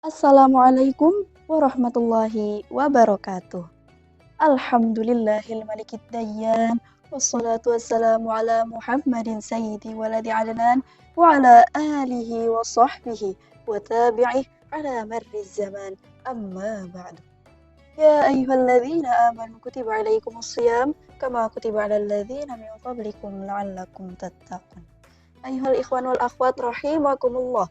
Assalamualaikum warahmatullahi wabarakatuh. Alhamdulillahil malikid dayyan. Wassalatu wassalamu ala Muhammadin sayyidi waladi adnan wa ala alihi wa sahbihi wa tabi'ih ala marriz zaman. Amma ba'du. Ya ayyuhalladzina amanu kutiba alaikumus shiyam kama kutiba alal ladzina min qablikum la'allakum tattaqun. Ayyuhal ikhwan wal akhwat rahimakumullah.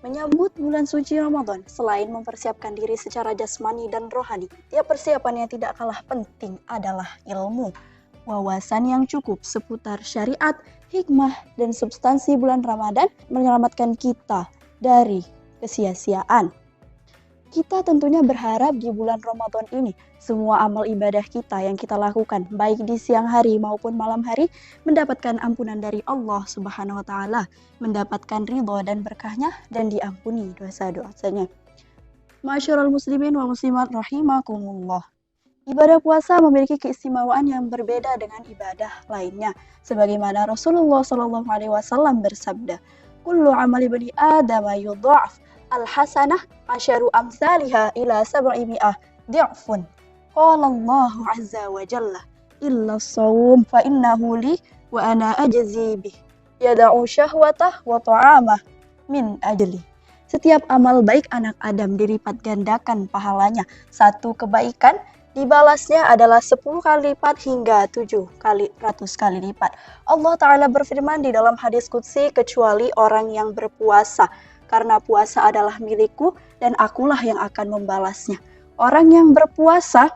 Menyambut bulan suci Ramadan, selain mempersiapkan diri secara jasmani dan rohani, tiap persiapan yang tidak kalah penting adalah ilmu. Wawasan yang cukup seputar syariat, hikmah, dan substansi bulan Ramadan menyelamatkan kita dari kesia-siaan. Kita tentunya berharap di bulan Ramadan ini, semua amal ibadah kita yang kita lakukan, baik di siang hari maupun malam hari, mendapatkan ampunan dari Allah Subhanahu wa Ta'ala, mendapatkan ridho dan berkahnya, dan diampuni dosa-dosanya. Ma'asyiral muslimin wal muslimat rahimakumullah. Ibadah puasa memiliki keistimewaan yang berbeda dengan ibadah lainnya, sebagaimana Rasulullah SAW bersabda, "Kullu amali bani Adam yudha'af al-hasanah asyaru amsalihha ila sab'imi'ah di'fun." Qala Allahu azza wa jalla, "Illa as-shawm fa innahu li wa ana ajzi bih. Yada'u syahwatah wa ta'amah min ajli." Setiap amal baik anak Adam dilipat gandakan pahalanya. Satu kebaikan dibalasnya adalah 10 kali lipat hingga 700 kali lipat. Allah Ta'ala berfirman di dalam hadis qudsi, "Kecuali orang yang berpuasa, karena puasa adalah milikku dan akulah yang akan membalasnya." Orang yang berpuasa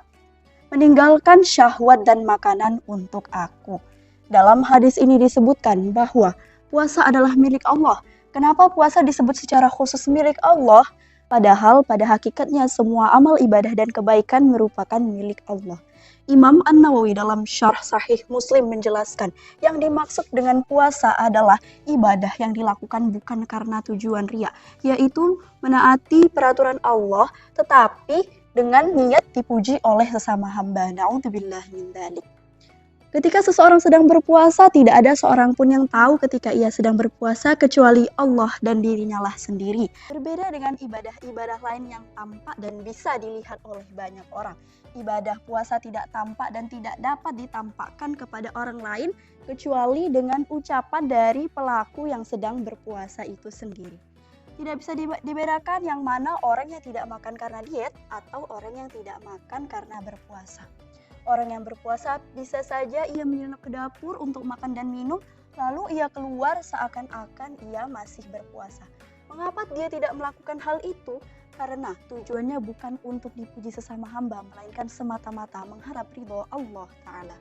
meninggalkan syahwat dan makanan untuk aku. Dalam hadis ini disebutkan bahwa puasa adalah milik Allah. Kenapa puasa disebut secara khusus milik Allah? Padahal pada hakikatnya semua amal ibadah dan kebaikan merupakan milik Allah. Imam An-Nawawi dalam Syarh Sahih Muslim menjelaskan, yang dimaksud dengan puasa adalah ibadah yang dilakukan bukan karena tujuan riya, yaitu menaati peraturan Allah, tetapi dengan niat dipuji oleh sesama hamba. Na'udzubillah min dzalik. Ketika seseorang sedang berpuasa, tidak ada seorang pun yang tahu ketika ia sedang berpuasa kecuali Allah dan dirinya lah sendiri. Berbeda dengan ibadah-ibadah lain yang tampak dan bisa dilihat oleh banyak orang. Ibadah puasa tidak tampak dan tidak dapat ditampakkan kepada orang lain kecuali dengan ucapan dari pelaku yang sedang berpuasa itu sendiri. Tidak bisa dibedakan yang mana orang yang tidak makan karena diet atau orang yang tidak makan karena berpuasa. Orang yang berpuasa bisa saja ia menyelinap ke dapur untuk makan dan minum, lalu ia keluar seakan-akan ia masih berpuasa. Mengapa dia tidak melakukan hal itu? Karena tujuannya bukan untuk dipuji sesama hamba, melainkan semata-mata mengharap ridho Allah Ta'ala.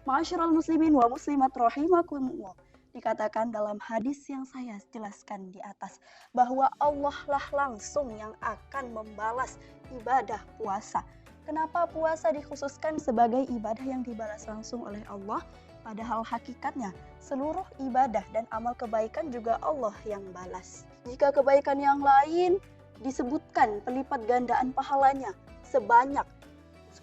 Ma'asyiral muslimin wa muslimat rahimakumullah. Dikatakan dalam hadis yang saya jelaskan di atas, bahwa Allah lah langsung yang akan membalas ibadah puasa. Kenapa puasa dikhususkan sebagai ibadah yang dibalas langsung oleh Allah? Padahal hakikatnya seluruh ibadah dan amal kebaikan juga Allah yang balas. Jika kebaikan yang lain disebutkan pelipat gandaan pahalanya sebanyak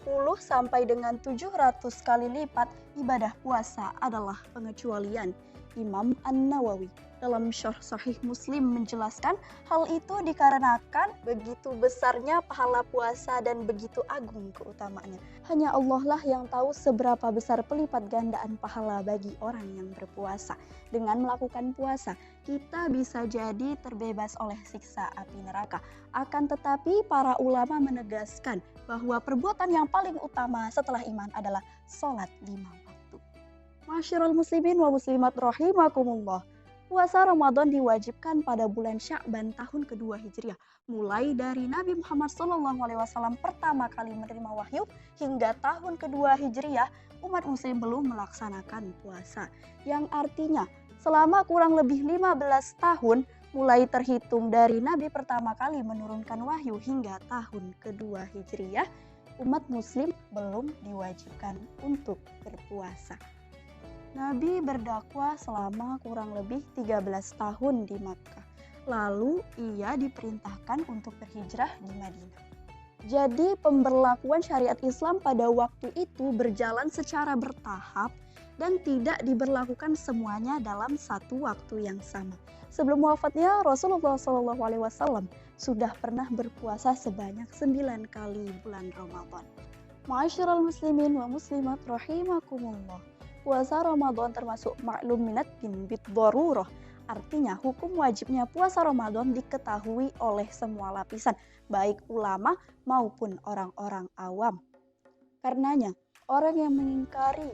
10 sampai dengan 700 kali lipat, ibadah puasa adalah pengecualian. Imam An-Nawawi dalam Syarh Sahih Muslim menjelaskan, hal itu dikarenakan begitu besarnya pahala puasa dan begitu agung keutamaannya. Hanya Allah lah yang tahu seberapa besar pelipat gandaan pahala bagi orang yang berpuasa. Dengan melakukan puasa, kita bisa jadi terbebas oleh siksa api neraka. Akan tetapi para ulama menegaskan bahwa perbuatan yang paling utama setelah iman adalah sholat 5 waktu. Ma'asyiral muslimin wa muslimat rahimakumullah. Puasa Ramadan diwajibkan pada bulan Sya'ban tahun kedua Hijriah. Mulai dari Nabi Muhammad SAW pertama kali menerima wahyu hingga tahun kedua Hijriah, umat muslim belum melaksanakan puasa. Yang artinya selama kurang lebih 15 tahun mulai terhitung dari Nabi pertama kali menurunkan wahyu hingga tahun kedua Hijriah, umat muslim belum diwajibkan untuk berpuasa. Nabi berdakwah selama kurang lebih 13 tahun di Makkah. Lalu ia diperintahkan untuk berhijrah di Madinah. Jadi pemberlakuan syariat Islam pada waktu itu berjalan secara bertahap dan tidak diberlakukan semuanya dalam satu waktu yang sama. Sebelum wafatnya, Rasulullah SAW sudah pernah berpuasa sebanyak 9 kali bulan Ramadan. Ma'asyiral muslimin wa muslimat rahimakumullah. Puasa Ramadan termasuk maklum minatin bid darurah. Artinya hukum wajibnya puasa Ramadan diketahui oleh semua lapisan, baik ulama maupun orang-orang awam. Karenanya, orang yang mengingkari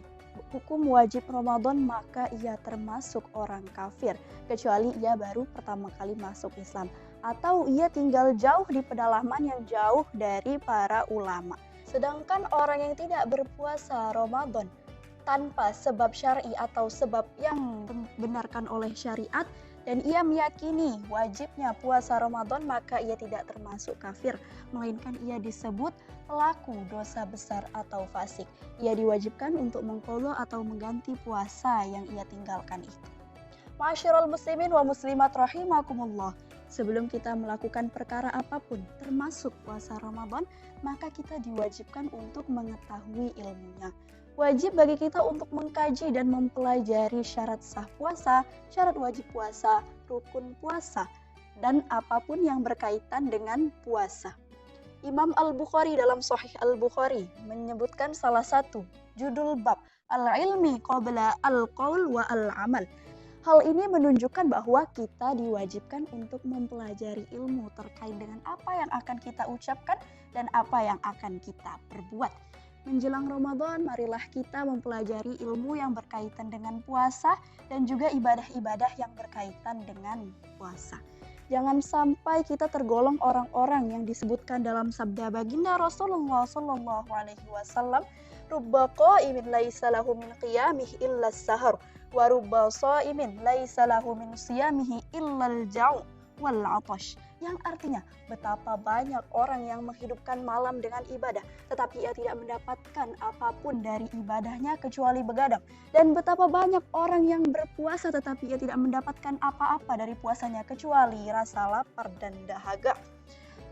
hukum wajib Ramadan maka ia termasuk orang kafir, kecuali ia baru pertama kali masuk Islam atau ia tinggal jauh di pedalaman yang jauh dari para ulama. Sedangkan orang yang tidak berpuasa Ramadan tanpa sebab syar'i atau sebab yang dibenarkan oleh syariat dan ia meyakini wajibnya puasa Ramadan, maka ia tidak termasuk kafir, melainkan ia disebut pelaku dosa besar atau fasik. Ia diwajibkan untuk mengqadha atau mengganti puasa yang ia tinggalkan itu. Ma'asyiral muslimin wa muslimat rahimakumullah. Sebelum kita melakukan perkara apapun, termasuk puasa Ramadan, maka kita diwajibkan untuk mengetahui ilmunya. Wajib bagi kita untuk mengkaji dan mempelajari syarat sah puasa, syarat wajib puasa, rukun puasa, dan apapun yang berkaitan dengan puasa. Imam Al-Bukhari dalam Sahih Al-Bukhari menyebutkan salah satu judul bab Al-ilmi qabla al-qaul wa al-amal. Hal ini menunjukkan bahwa kita diwajibkan untuk mempelajari ilmu terkait dengan apa yang akan kita ucapkan dan apa yang akan kita perbuat. Menjelang Ramadan, marilah kita mempelajari ilmu yang berkaitan dengan puasa dan juga ibadah-ibadah yang berkaitan dengan puasa. Jangan sampai kita tergolong orang-orang yang disebutkan dalam sabda baginda Rasulullah SAW, "Rubba qa'imin laisa lahu min qiyamihi illa as-sahar, wa rubba sha'imin laisa lahu min siyamihi illa al-jau' wal 'atash." Yang artinya, betapa banyak orang yang menghidupkan malam dengan ibadah, tetapi ia tidak mendapatkan apapun dari ibadahnya kecuali begadang. Dan betapa banyak orang yang berpuasa tetapi ia tidak mendapatkan apa-apa dari puasanya kecuali rasa lapar dan dahaga.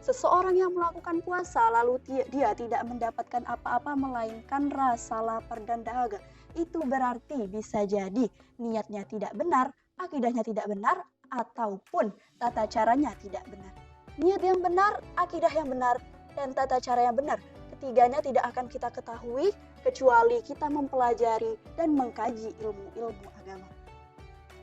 Seseorang yang melakukan puasa lalu dia tidak mendapatkan apa-apa melainkan rasa lapar dan dahaga, itu berarti bisa jadi niatnya tidak benar, akidahnya tidak benar, ataupun tata caranya tidak benar. Niat yang benar, akidah yang benar, dan tata cara yang benar, ketiganya tidak akan kita ketahui kecuali kita mempelajari dan mengkaji ilmu-ilmu agama.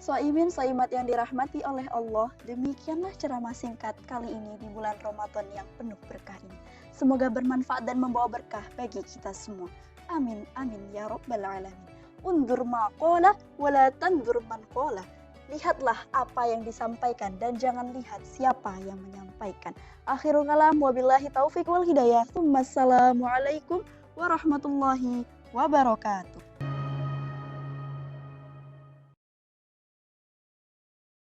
Shaimin shaimat yang dirahmati oleh Allah, demikianlah ceramah singkat kali ini di bulan Ramadan yang penuh berkah ini. Semoga bermanfaat dan membawa berkah bagi kita semua. Amin, amin, ya Rabbal Alamin. Undur ma qala wa la tandur man qala. Lihatlah apa yang disampaikan dan jangan lihat siapa yang menyampaikan. Akhirul kalam, wabillahi taufiq wal hidayah. Assalamualaikum warahmatullahi wabarakatuh.